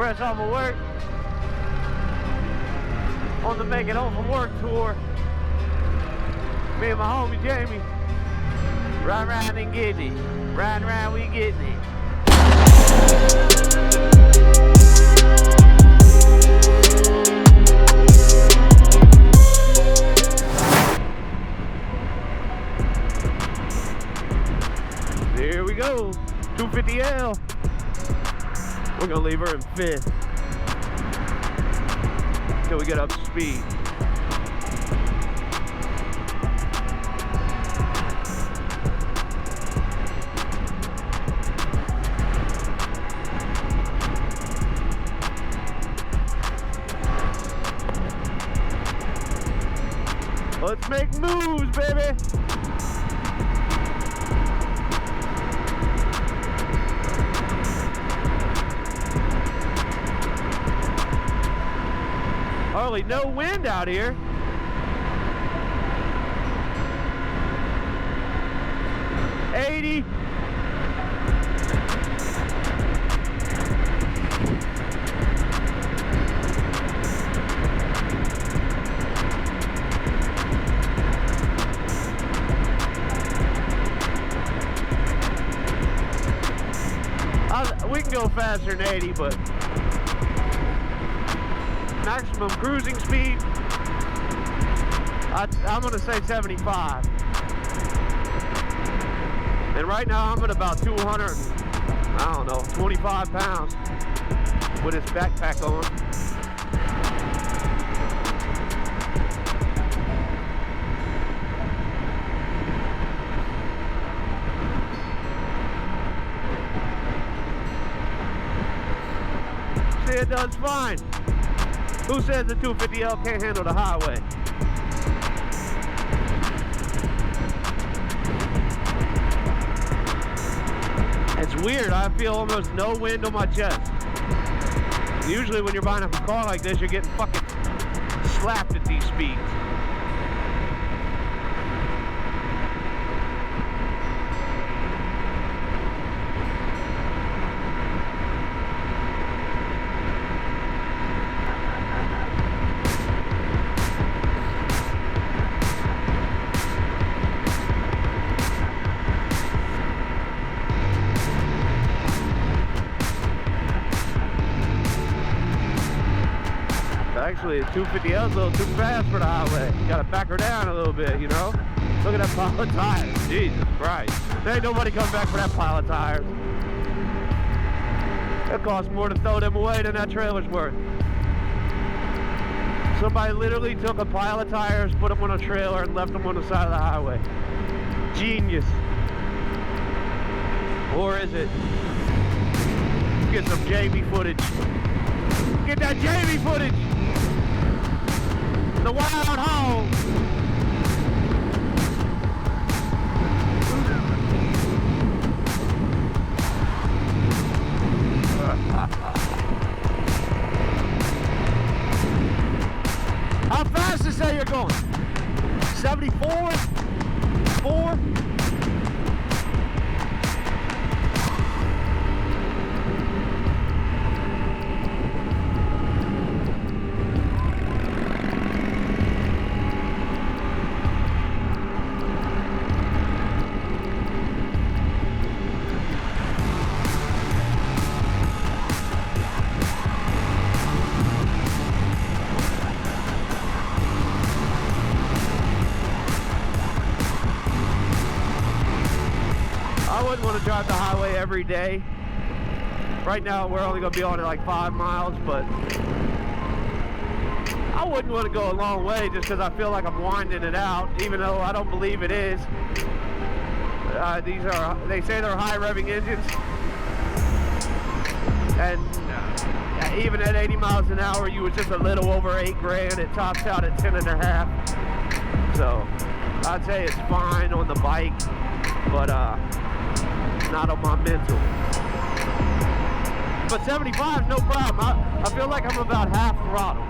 fresh off of work on the Make It Home from Work tour. Me and my homie Jamie riding and getting it. Riding around, we getting it. There we go, 250L. We're gonna leave her in 5th until we get up to speed. Let's make moves, baby. Hardly no wind out here. $80. We can go faster than 80, but maximum cruising speed, I'm gonna say 75. And right now I'm at about 200, I don't know, 25 pounds with this backpack on. See, it does fine. Who says the 250L can't handle the highway? It's weird, I feel almost no wind on my chest. Usually when you're buying a car like this, you're getting fucking slapped at these speeds. Actually, the 250L's a little too fast for the highway. You gotta back her down a little bit, you know? Look at that pile of tires. Jesus Christ. There ain't nobody coming back for that pile of tires. It costs more to throw them away than that trailer's worth. Somebody literally took a pile of tires, put them on a trailer, and left them on the side of the highway. Genius. Or is it? Let's get some Jamie footage. Get that Jamie footage! The wild hog. How fast is that you're going? 74? 4? I wouldn't want to drive the highway every day. Right now we're only going to be on it like 5 miles, but I wouldn't want to go a long way just because I feel like I'm winding it out, even though I don't believe it is. They say they're high revving engines, and even at 80 miles an hour you was just a little over 8 grand. It tops out at 10.5. So I'd say it's fine on the bike, but not on my mental. But 75 is no problem. I feel like I'm about half throttle.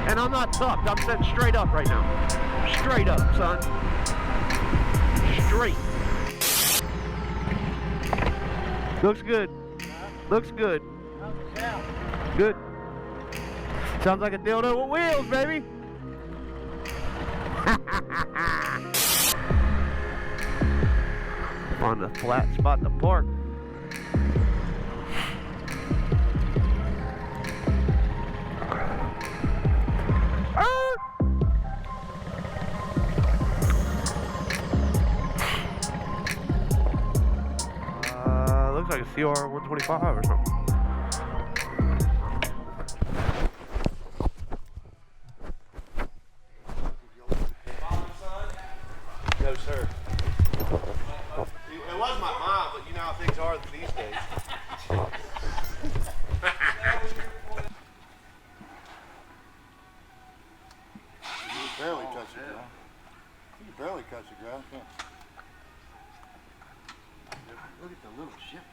And I'm not tucked. I'm sitting straight up right now. Straight up, son. Straight. Looks good. Looks good. Good. Sounds like a dildo with wheels, baby. On the flat spot to park. Looks like a CR125 or something. No, sir. It was my mom, but you know how things are these days. You barely touch the ground. You barely touch the ground. Look at the little ship